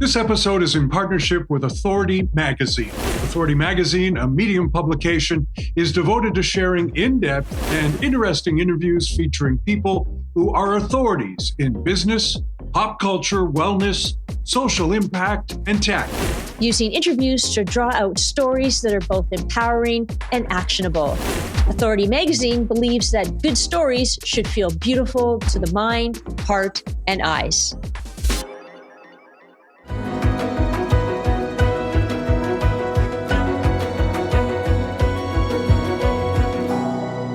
This episode is in partnership with Authority Magazine. Authority Magazine, a Medium publication, is devoted to sharing in-depth and interesting interviews featuring people who are authorities in business, pop culture, wellness, social impact, and tech. Using interviews to draw out stories that are both empowering and actionable. Authority Magazine believes that good stories should feel beautiful to the mind, heart, and eyes.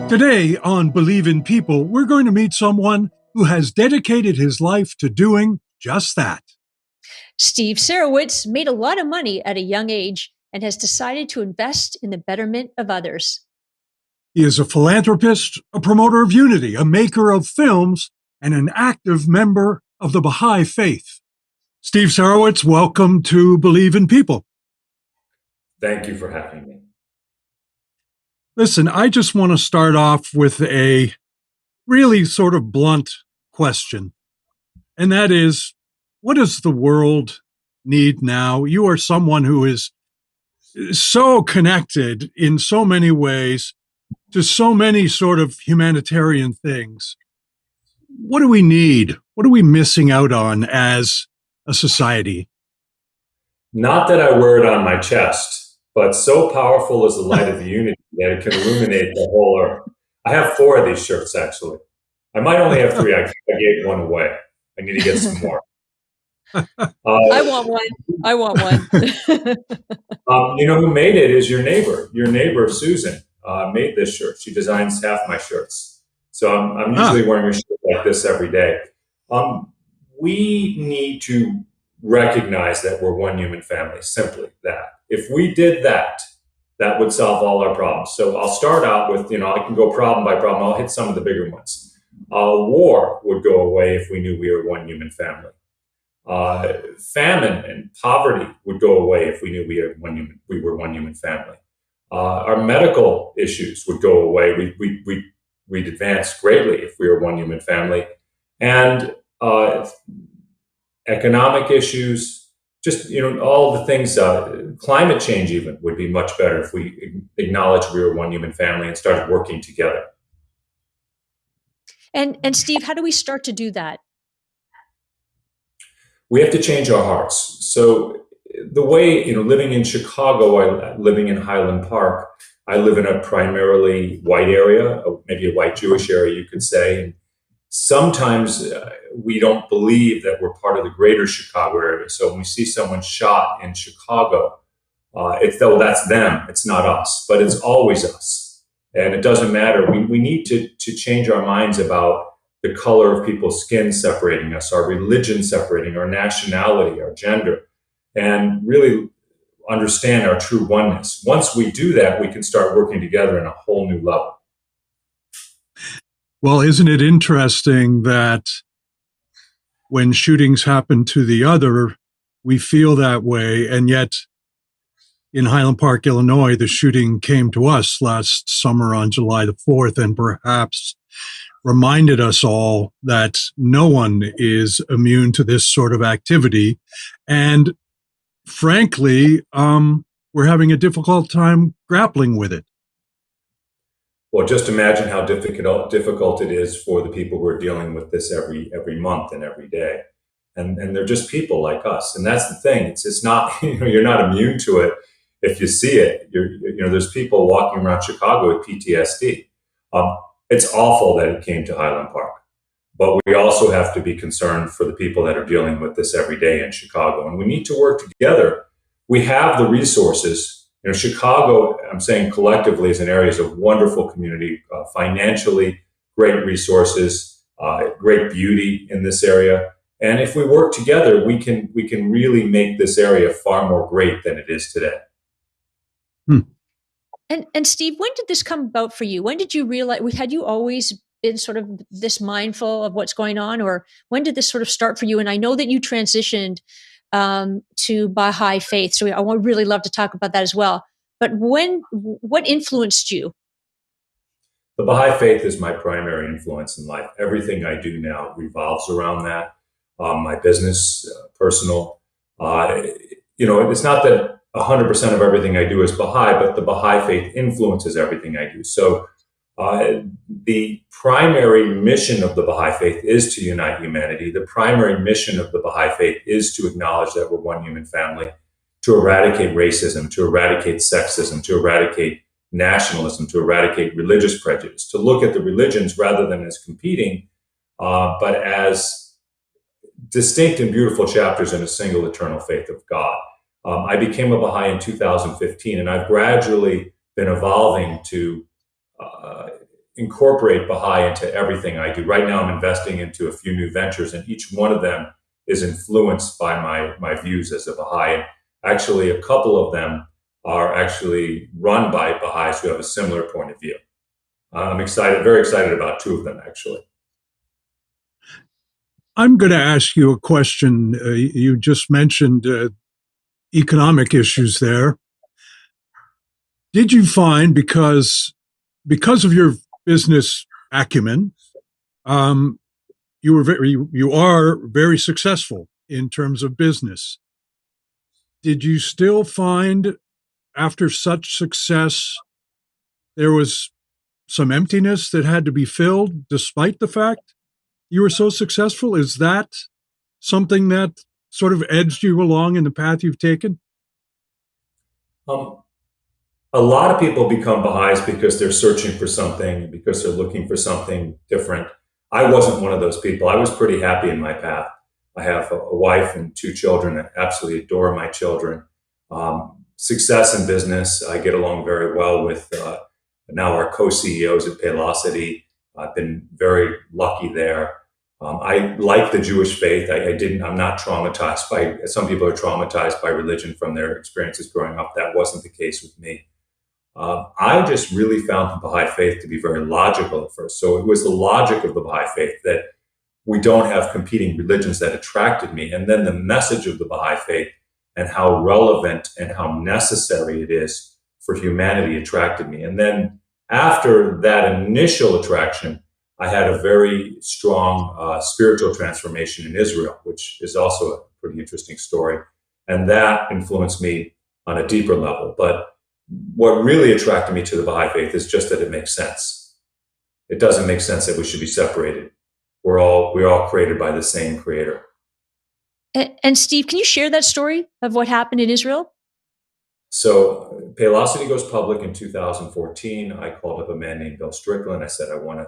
Today on Believe in People, we're going to meet someone who has dedicated his life to doing just that. Steve Sarowitz made a lot of money at a young age and has decided to invest in the betterment of others. He is a philanthropist, a promoter of unity, a maker of films, and an active member of the Bahai'i faith. Steve Sarowitz, welcome to Believe in People. Thank you for having me. Listen, I just want to start off with a really sort of blunt question, and that is, what does the world need now? You are someone who is so connected in so many ways to so many sort of humanitarian things. What do we need? What are we missing out on as a society? Not that I wear it on my chest, but so powerful is the light of the unity that it can illuminate the whole earth. I have 4 of these shirts, actually. I might only have 3. I gave one away. I need to get some more. I want one. You know who made it is your neighbor. Your neighbor, Susan, made this shirt. She designs half my shirts. So I'm usually wearing a shirt like this every day. We need to recognize that we're one human family, simply that. If we did that, that would solve all our problems. So I'll start out with, I can go problem by problem. I'll hit some of the bigger ones. War would go away if we knew we were one human family. Famine and poverty would go away if we knew we were one human family. Our medical issues would go away. We'd advance greatly if we were one human family. And economic issues, just, all the things, climate change even would be much better if we acknowledged we were one human family and started working together. And Steve, how do we start to do that? We have to change our hearts. So the way, living in Chicago, living in Highland Park, I live in a primarily white area, maybe a white Jewish area, you could say. And sometimes we don't believe that we're part of the greater Chicago area. So when we see someone shot in Chicago, that's them, it's not us, but it's always us. And it doesn't matter. We need to change our minds about the color of people's skin separating us, our religion separating, our nationality, our gender, and really understand our true oneness. Once we do that, we can start working together in a whole new level. Well, isn't it interesting that when shootings happen to the other, we feel that way, and yet in Highland Park, Illinois, the shooting came to us last summer on July the 4th, and perhaps reminded us all that no one is immune to this sort of activity. And frankly, we're having a difficult time grappling with it. Well, just imagine how difficult it is for the people who are dealing with this every month and every day. And they're just people like us. And that's the thing. It's not, you're not immune to it if you see it. There's people walking around Chicago with PTSD. It's awful that it came to Highland Park, but we also have to be concerned for the people that are dealing with this every day in Chicago. And we need to work together. We have the resources. Chicago, I'm saying collectively, is an area of wonderful community, financially, great resources, great beauty in this area. And if we work together, we can really make this area far more great than it is today. And Steve, when did this come about for you? When did you realize, had you always been sort of this mindful of what's going on, or when did this sort of start for you? And I know that you transitioned to Bahai faith, so I would really love to talk about that as well. But what influenced you? The Bahai faith is my primary influence in life. Everything I do now revolves around that. My business, personal, Uh, it's not that 100% of everything I do is Baha'i, but the Baha'i faith influences everything I do. So the primary mission of the Baha'i faith is to unite humanity. The primary mission of the Baha'i faith is to acknowledge that we're one human family, to eradicate racism, to eradicate sexism, to eradicate nationalism, to eradicate religious prejudice, to look at the religions rather than as competing, but as distinct and beautiful chapters in a single eternal faith of God. I became a Baha'i in 2015, and I've gradually been evolving to incorporate Baha'i into everything I do. Right now, I'm investing into a few new ventures, and each one of them is influenced by my views as a Baha'i. And actually, a couple of them are actually run by Baha'is who have a similar point of view. I'm very excited about two of them, actually. I'm going to ask you a question. You just mentioned economic issues there. Did you find, because of your business acumen, you are very successful in terms of business? Did you still find, after such success, there was some emptiness that had to be filled despite the fact you were so successful? Is that something that sort of edged you along in the path you've taken? A lot of people become Baha'is because they're searching for something, because they're looking for something different. I wasn't one of those people. I was pretty happy in my path. I have a wife and two children. I absolutely adore my children. Success in business, I get along very well with now our co-CEOs at Paylocity. I've been very lucky there. I like the Jewish faith. I'm not traumatized by, some people are traumatized by religion from their experiences growing up. That wasn't the case with me. I just really found the Baha'i faith to be very logical at first. So it was the logic of the Baha'i faith that we don't have competing religions that attracted me. And then the message of the Baha'i faith and how relevant and how necessary it is for humanity attracted me. And then after that initial attraction, I had a very strong spiritual transformation in Israel, which is also a pretty interesting story. And that influenced me on a deeper level. But what really attracted me to the Baha'i faith is just that it makes sense. It doesn't make sense that we should be separated. We're all created by the same creator. And Steve, can you share that story of what happened in Israel? So Paylocity goes public in 2014. I called up a man named Bill Strickland. I said, I want to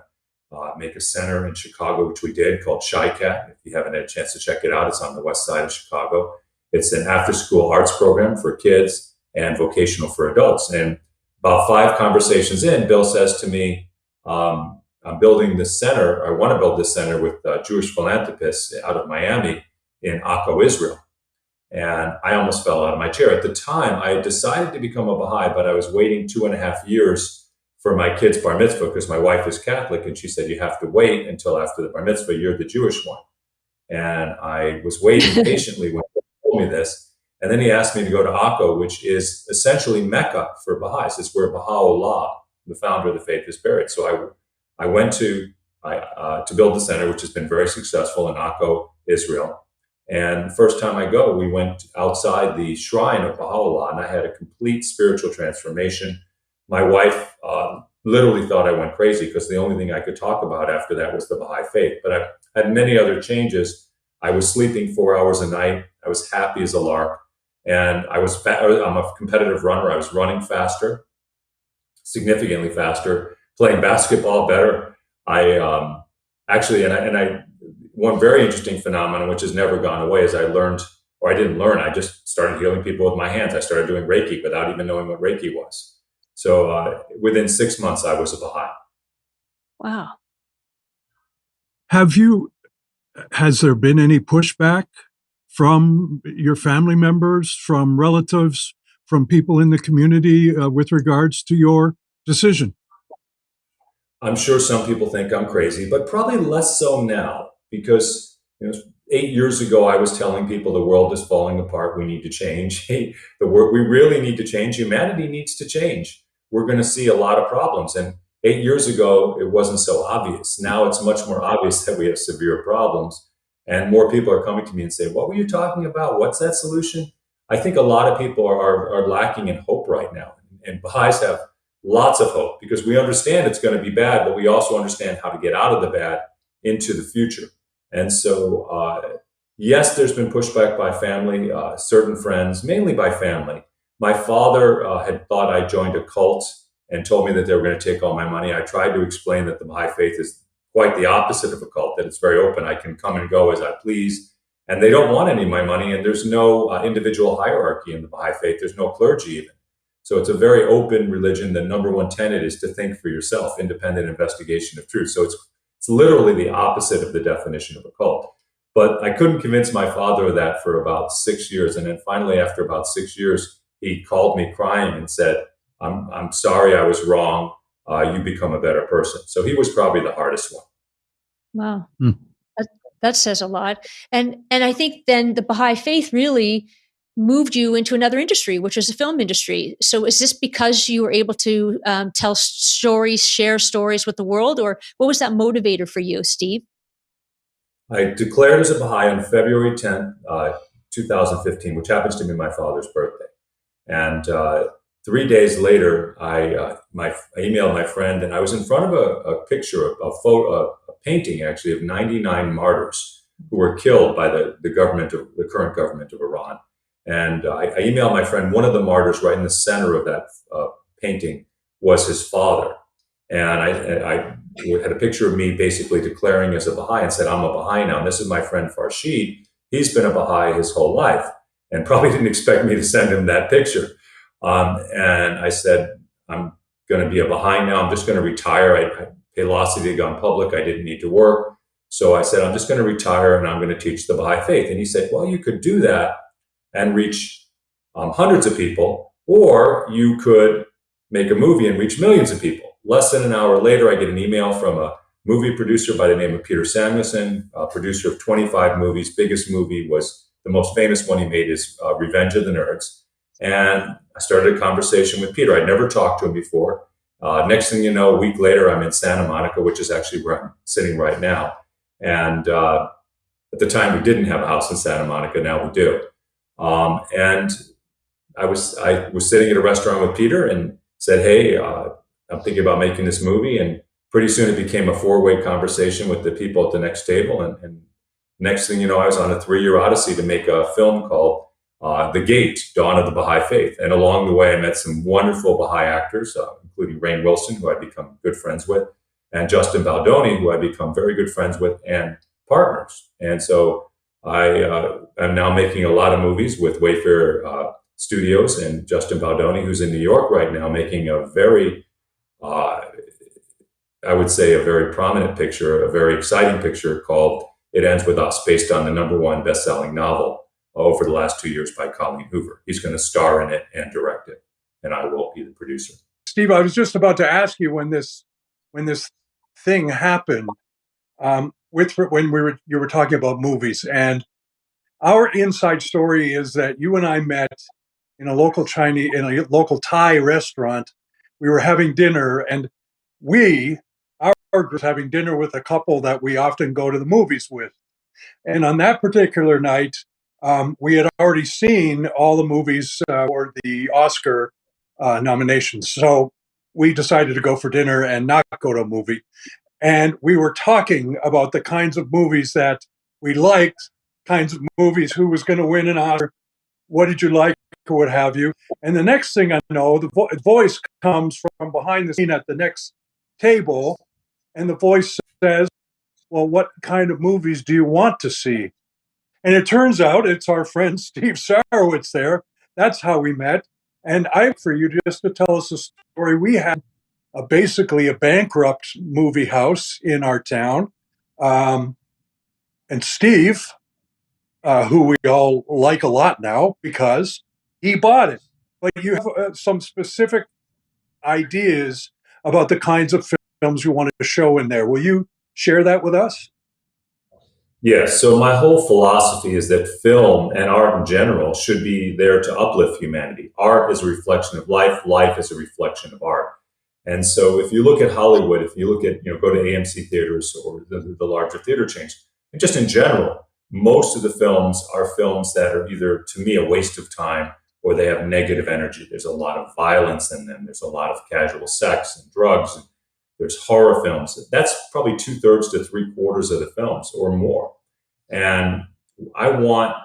make a center in Chicago, which we did, called Chi-Cat. If you haven't had a chance to check it out, it's on the west side of Chicago. It's an after-school arts program for kids and vocational for adults. And about 5 conversations in, Bill says to me, I'm building this center. I want to build this center with Jewish philanthropists out of Miami in Akko, Israel. And I almost fell out of my chair. At the time, I had decided to become a Baha'i, but I was waiting 2.5 years for my kid's bar mitzvah because my wife is Catholic. And she said, you have to wait until after the bar mitzvah, you're the Jewish one. And I was waiting patiently when he told me this. And then he asked me to go to Akko, which is essentially Mecca for Baha'is. It's where Baha'u'llah, the founder of the faith, is buried. So I went to build the center, which has been very successful in Akko, Israel. And the first time I go, we went outside the shrine of Baha'u'llah, and I had a complete spiritual transformation. My wife literally thought I went crazy because the only thing I could talk about after that was the Baha'i faith. But I had many other changes. I was sleeping 4 hours a night. I was happy as a lark. And I'm a competitive runner. I was running faster, significantly faster, playing basketball better. One very interesting phenomenon, which has never gone away, is I just started healing people with my hands. I started doing Reiki without even knowing what Reiki was. So within 6 months, I was a Baha'i. Wow. Has there been any pushback from your family members, from relatives, from people in the community with regards to your decision? I'm sure some people think I'm crazy, but probably less so now because 8 years ago, I was telling people the world is falling apart. We need to change. We really need to change. Humanity needs to change. We're going to see a lot of problems. And 8 years ago, it wasn't so obvious. Now it's much more obvious that we have severe problems. And more people are coming to me and say, what were you talking about? What's that solution? I think a lot of people are lacking in hope right now. And Baha'is have lots of hope because we understand it's going to be bad, but we also understand how to get out of the bad into the future. And so, yes, there's been pushback by family, certain friends, mainly by family. My father had thought I joined a cult and told me that they were going to take all my money. I tried to explain that the Baha'i faith is quite the opposite of a cult, that it's very open. I can come and go as I please. And they don't want any of my money. And there's no individual hierarchy in the Baha'i faith. There's no clergy even. So it's a very open religion. The number one tenet is to think for yourself, independent investigation of truth. So it's literally the opposite of the definition of a cult. But I couldn't convince my father of that for about 6 years. And then finally, after about 6 years, he called me crying and said, I'm sorry I was wrong. You become a better person. So he was probably the hardest one. Wow. That says a lot. And I think then the Baha'i faith really moved you into another industry, which is the film industry. So is this because you were able to tell stories, share stories with the world, or what was that motivator for you, Steve? I declared as a Baha'i on February 10th, 2015, which happens to be my father's birthday. And 3 days later, I emailed my friend, and I was in front of a picture, a painting actually of 99 martyrs who were killed by the current government of Iran. And I emailed my friend, one of the martyrs right in the center of that painting was his father. And I had a picture of me basically declaring as a Baha'i and said, I'm a Baha'i now. And this is my friend Farshid. He's been a Baha'i his whole life and probably didn't expect me to send him that picture. And I said, I'm going to be a Baha'i now. I'm just going to retire. Paylocity had gone public. I didn't need to work. So I said, I'm just going to retire and I'm going to teach the Baha'i faith. And he said, well, you could do that and reach hundreds of people, or you could make a movie and reach millions of people. Less than an hour later, I get an email from a movie producer by the name of Peter Samuelson, a producer of 25 movies. Biggest movie was, the most famous one he made is Revenge of the Nerds. And I started a conversation with Peter. I'd never talked to him before. Next thing you know, a week later, I'm in Santa Monica, which is actually where I'm sitting right now. And at the time, we didn't have a house in Santa Monica. Now we do. And I was sitting at a restaurant with Peter and said, hey, I'm thinking about making this movie. And pretty soon it became a 4-way conversation with the people at the next table. And next thing you know, I was on a 3-year odyssey to make a film called The Gate, Dawn of the Baha'i Faith. And along the way, I met some wonderful Baha'i actors, including Rainn Wilson, who I've become good friends with, and Justin Baldoni, who I've become very good friends with and partners. And so I am now making a lot of movies with Wayfair Studios and Justin Baldoni, who's in New York right now, making a very, I would say, a very prominent picture, a very exciting picture called It Ends With Us, based on the #1 best-selling novel over the last 2 years by Colleen Hoover. He's going to star in it and direct it, and I will be the producer. Steve, I was just about to ask you when this thing happened, you were talking about movies, and our inside story is that you and I met in a local Thai restaurant. We were having dinner, and our group was having dinner with a couple that we often go to the movies with. And on that particular night, we had already seen all the movies for the Oscar nominations. So we decided to go for dinner and not go to a movie. And we were talking about the kinds of movies that we liked, kinds of movies, who was going to win an Oscar, what did you like, or what have you. And the next thing I know, the voice comes from behind the scene at the next table, and the voice says, well, what kind of movies do you want to see? And it turns out it's our friend Steve Sarowitz there. That's how we met. And for you just to tell us a story. We had basically a bankrupt movie house in our town. And Steve, who we all like a lot now because he bought it. But you have some specific ideas about the kinds of films you wanted to show in there. Will you share that with us? Yes. So my whole philosophy is that film and art in general should be there to uplift humanity. Art is a reflection of life. Life is a reflection of art. And so if you look at Hollywood, if you look at, go to AMC theaters or the larger theater chains, and just in general, most of the films are films that are either, to me, a waste of time, or they have negative energy. There's a lot of violence in them. There's a lot of casual sex and drugs. And there's horror films. That's probably 2/3 to 3/4 of the films or more. And I want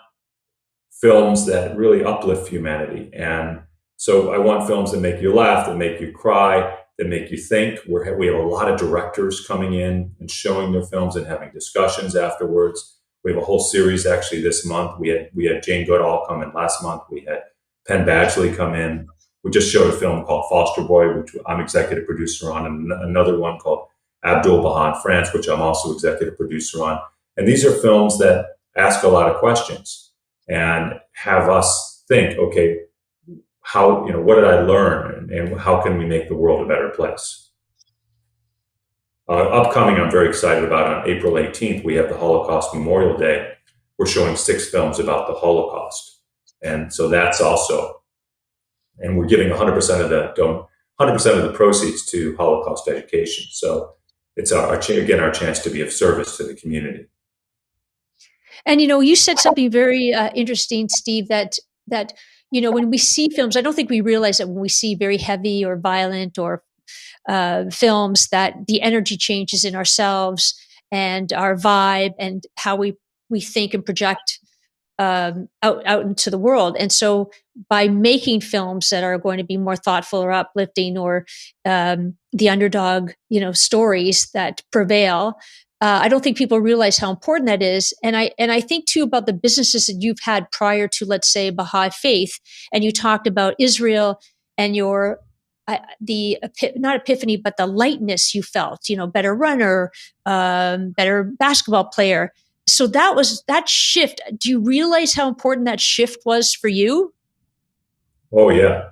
films that really uplift humanity. And so I want films that make you laugh, that make you cry, that make you think. We have a lot of directors coming in and showing their films and having discussions afterwards. We have a whole series actually this month. We had Jane Goodall come in last month. We had Penn Badgley come in. We just showed a film called Foster Boy, which I'm executive producer on, and another one called Abdul Baha, France, which I'm also executive producer on. And these are films that ask a lot of questions and have us think, okay, what did I learn, and how can we make the world a better place? Upcoming, I'm very excited about, on April 18th, we have the Holocaust Memorial Day. We're showing 6 films about the Holocaust. And so that's also, and we're giving 100% of the proceeds to Holocaust education. So it's our chance to be of service to the community. And you said something very interesting, Steve. That when we see films, I don't think we realize that when we see very heavy or violent or films, that the energy changes in ourselves and our vibe and how we think and project out into the world. And so by making films that are going to be more thoughtful or uplifting, or the underdog, stories that prevail, I don't think people realize how important that is. And I think too about the businesses that you've had prior to, let's say, Baha'i faith. And you talked about Israel and your not epiphany, but the lightness you felt, better runner, better basketball player. So that shift. Do you realize how important that shift was for you? Oh, yeah.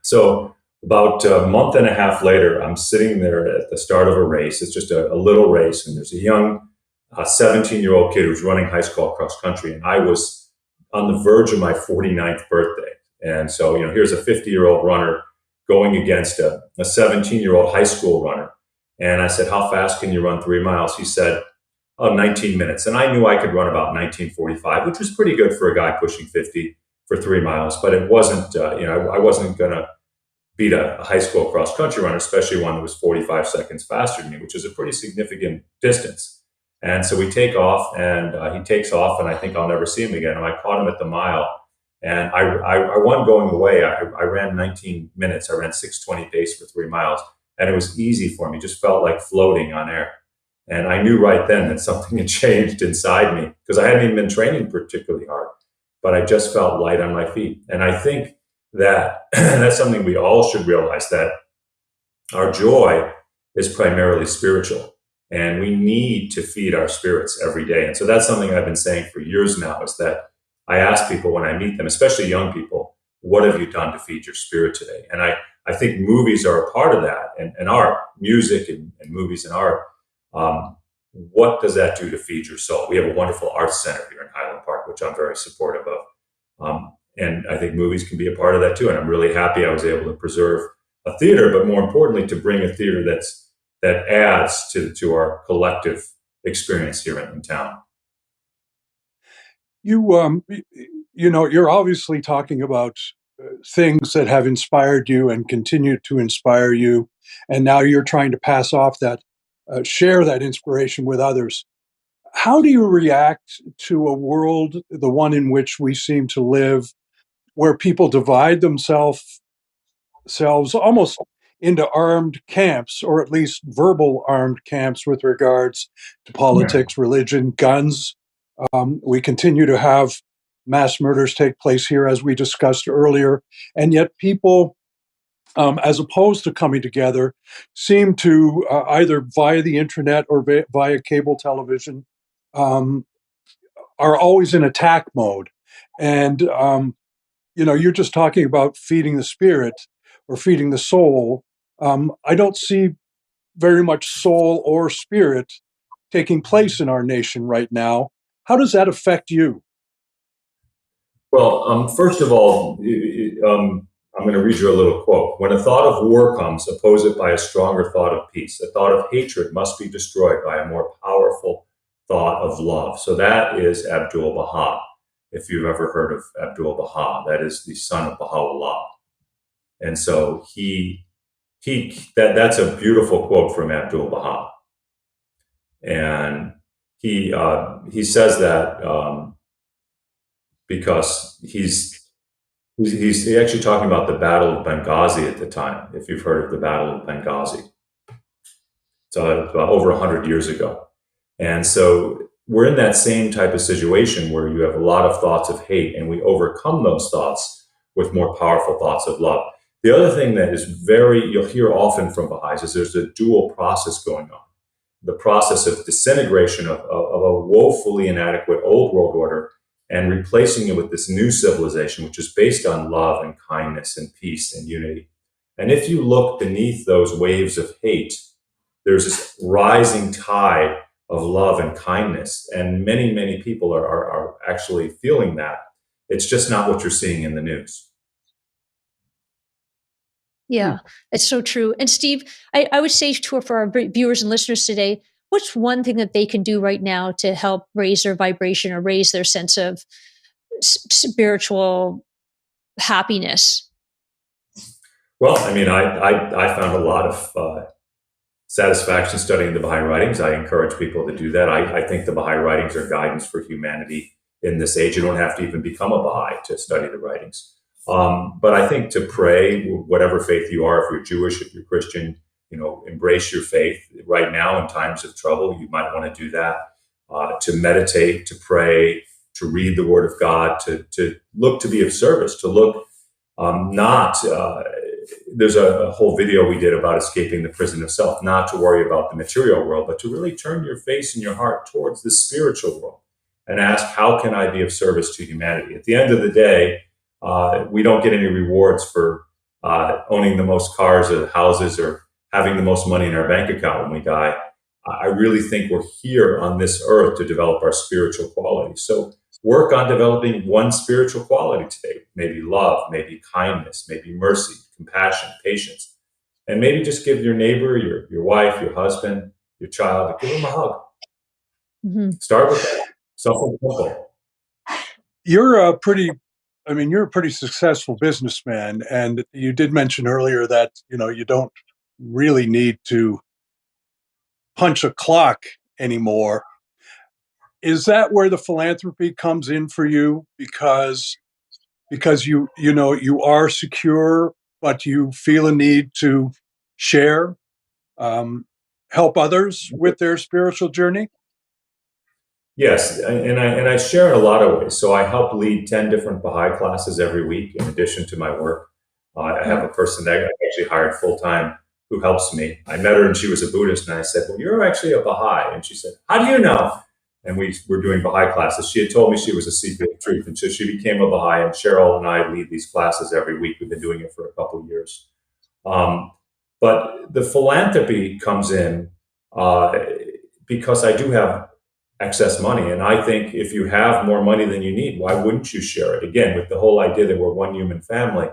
So about a month and a half later, I'm sitting there at the start of a race. It's just a little race. And there's a young 17-year-old kid who's running high school cross country. And I was on the verge of my 49th birthday. And so, here's a 50-year-old runner going against a 17-year-old high school runner. And I said, how fast can you run 3 miles? He said, 19 minutes. And I knew I could run about 19:45, which was pretty good for a guy pushing 50 for 3 miles. But it wasn't, I wasn't going to beat a high school cross country runner, especially one that was 45 seconds faster than me, which is a pretty significant distance. And so we take off, and he takes off, and I think I'll never see him again. And I caught him at the mile, and I won going away. I ran 19 minutes. I ran 6:20 pace for 3 miles, and it was easy for me. Just felt like floating on air. And I knew right then that something had changed inside me, because I hadn't even been training particularly hard, but I just felt light on my feet. And I think that that's something we all should realize, that our joy is primarily spiritual, and we need to feed our spirits every day. And so that's something I've been saying for years now, is that I ask people when I meet them, especially young people, what have you done to feed your spirit today? And I think movies are a part of that, and art, music and movies and art. What does that do to feed your soul? We have a wonderful arts center here in Highland Park, which I'm very supportive of. And I think movies can be a part of that too. And I'm really happy I was able to preserve a theater, but more importantly, to bring a theater that adds to our collective experience here in town. You're obviously talking about things that have inspired you and continue to inspire you, and now you're trying to pass off that, share that inspiration with others. How do you react to a world, the one in which we seem to live, where people divide themselves almost into armed camps, or at least verbal armed camps, with regards to politics, religion, guns? We continue to have mass murders take place here, as we discussed earlier, and yet people, as opposed to coming together, seem to either via the internet or via cable television, are always in attack mode. And you're just talking about feeding the spirit or feeding the soul. I don't see very much soul or spirit taking place in our nation right now. How does that affect you? Well, first of all, I'm going to read you a little quote. When a thought of war comes, oppose it by a stronger thought of peace. A thought of hatred must be destroyed by a more powerful thought of love. So that is Abdul Baha. If you've ever heard of Abdul Baha, that is the son of Baha'u'llah. And so that's a beautiful quote from Abdul Baha. And he says that because he's actually talking about the Battle of Benghazi at the time, if you've heard of the Battle of Benghazi. So about over 100 years ago. And so we're in that same type of situation where you have a lot of thoughts of hate, and we overcome those thoughts with more powerful thoughts of love. The other thing that is you'll hear often from Baha'is is there's a dual process going on. The process of disintegration of a woefully inadequate old world order and replacing it with this new civilization, which is based on love and kindness and peace and unity. And if you look beneath those waves of hate, there's this rising tide of love and kindness. And many, many people are actually feeling that. It's just not what you're seeing in the news. Yeah, it's so true. And Steve, I would say for our viewers and listeners today, what's one thing that they can do right now to help raise their vibration or raise their sense of spiritual happiness? Well, I mean, I found a lot of satisfaction studying the Baha'i writings. I encourage people to do that. I think the Baha'i writings are guidance for humanity in this age. You don't have to even become a Baha'i to study the writings. But I think to pray, whatever faith you are, if you're Jewish, if you're Christian, embrace your faith. Right now, in times of trouble, you might want to do that. To meditate, to pray, to read the Word of God, to look to be of service, to look there's a whole video we did about escaping the prison of self, not to worry about the material world, but to really turn your face and your heart towards the spiritual world and ask, how can I be of service to humanity? At the end of the day, we don't get any rewards for owning the most cars or houses or having the most money in our bank account when we die. I really think we're here on this earth to develop our spiritual quality. So work on developing one spiritual quality today, maybe love, maybe kindness, maybe mercy, compassion, patience, and maybe just give your neighbor, your wife, your husband, your child, give them a hug. Mm-hmm. Start with that. Something simple. You're a pretty successful businessman, and you did mention earlier that you don't really need to punch a clock anymore. Is that where the philanthropy comes in for you? Because you are secure, but you feel a need to share, help others with their spiritual journey? Yes, and I share in a lot of ways. So I help lead 10 different Baha'i classes every week in addition to my work. I have a person that I actually hired full-time who helps me. I met her and she was a Buddhist, and I said, well, you're actually a Baha'i. And she said, how do you know? And we were doing Baha'i classes. She had told me she was a seeker of truth, and so she became a Baha'i, and Cheryl and I lead these classes every week. We've been doing it for a couple of years. But the philanthropy comes in because I do have excess money. And I think if you have more money than you need, why wouldn't you share it? Again, with the whole idea that we're one human family,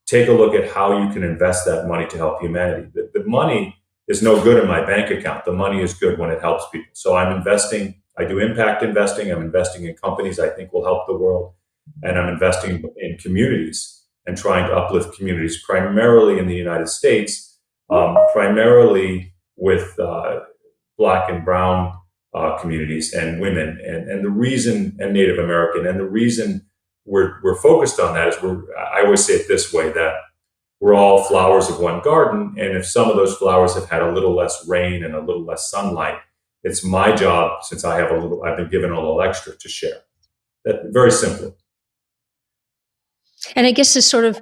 take a look at how you can invest that money to help humanity. The money is no good in my bank account. The money is good when it helps people. So I'm investing. I do impact investing. I'm investing in companies I think will help the world. And I'm investing in communities and trying to uplift communities, primarily in the United States, primarily with Black and brown communities and women, and the reason, and Native American, and the reason we're focused on that is I always say it this way, that we're all flowers of one garden, and if some of those flowers have had a little less rain and a little less sunlight, it's my job, since I've been given a little extra, to share. That very simply. And I guess this sort of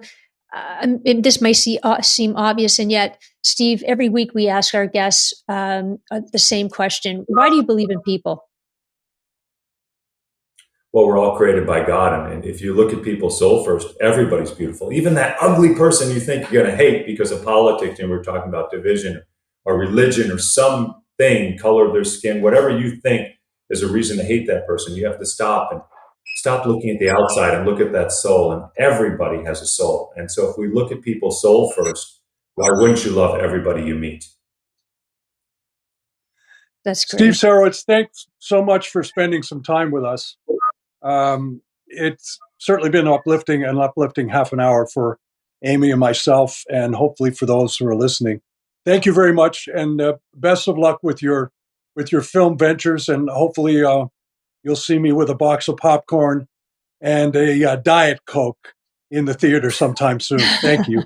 this may seem obvious, and yet, Steve, every week we ask our guests the same question: why do you believe in people? Well, we're all created by God, and if you look at people soul first, everybody's beautiful. Even that ugly person you think you're going to hate because of politics, and we're talking about division or religion or something, color of their skin, whatever you think is a reason to hate that person, you have to stop looking at the outside and look at that soul. And everybody has a soul. And so if we look at people's soul first, why wouldn't you love everybody you meet? That's great. Steve Sarowitz, thanks so much for spending some time with us. It's certainly been an uplifting half an hour for Amy and myself, and hopefully for those who are listening. Thank you very much, and best of luck with your film ventures, and hopefully you'll see me with a box of popcorn and a Diet Coke in the theater sometime soon. Thank you.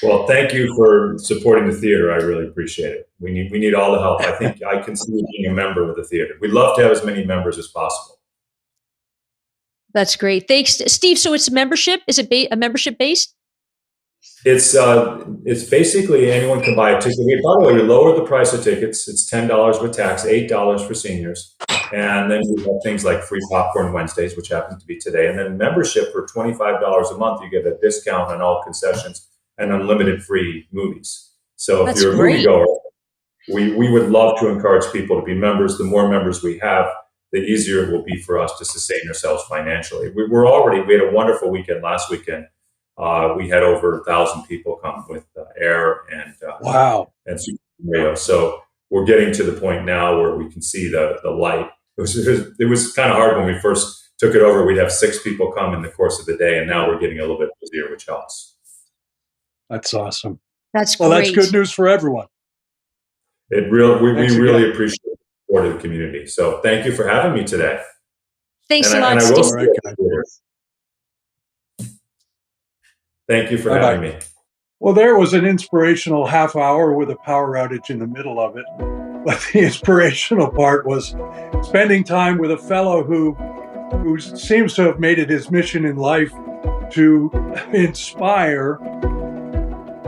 Well, thank you for supporting the theater. I really appreciate it. We need all the help. I think I can see you being a member of the theater. We'd love to have as many members as possible. That's great. Thanks, Steve. So it's membership. Is it a membership based? It's basically anyone can buy a ticket. By the way, we lowered the price of tickets. It's $10 with tax, $8 for seniors. And then you have things like free popcorn Wednesdays, which happens to be today. And then membership for $25 a month, you get a discount on all concessions and unlimited free movies. So if you're a moviegoer, we would love to encourage people to be members. The more members we have, the easier it will be for us to sustain ourselves financially. We had a wonderful weekend last weekend. We had over 1,000 people come with Air and wow, and Super Mario. So we're getting to the point now where we can see the light. It was kind of hard when we first took it over. We'd have 6 people come in the course of the day, and now we're getting a little bit busier, which helps. That's awesome. That's great. Well, that's good news for everyone. We really appreciate the support of the community. So thank you for having me today. Thanks a lot, Steve. Thank you for having me. Well, there was an inspirational half hour with a power outage in the middle of it. But the inspirational part was spending time with a fellow who seems to have made it his mission in life to inspire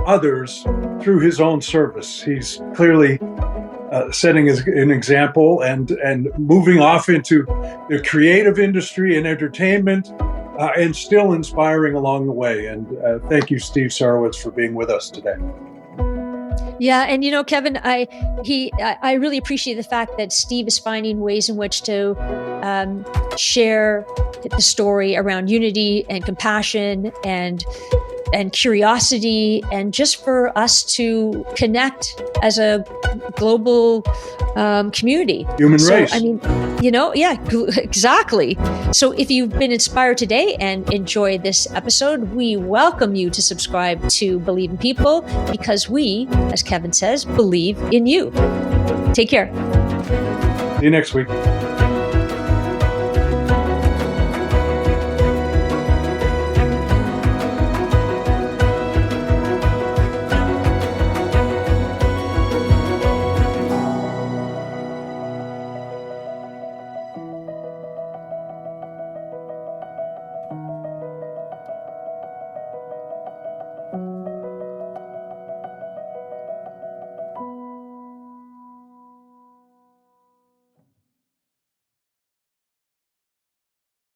others through his own service. He's clearly setting an example and moving off into the creative industry and entertainment, and still inspiring along the way. And thank you, Steve Sarowitz, for being with us today. Yeah, and Kevin, I really appreciate the fact that Steve is finding ways in which to share the story around unity and compassion and curiosity, and just for us to connect as a global community. Human race. I mean, exactly. So if you've been inspired today and enjoyed this episode, we welcome you to subscribe to Believe in People, because we, as Kevin says, believe in you. Take care. See you next week.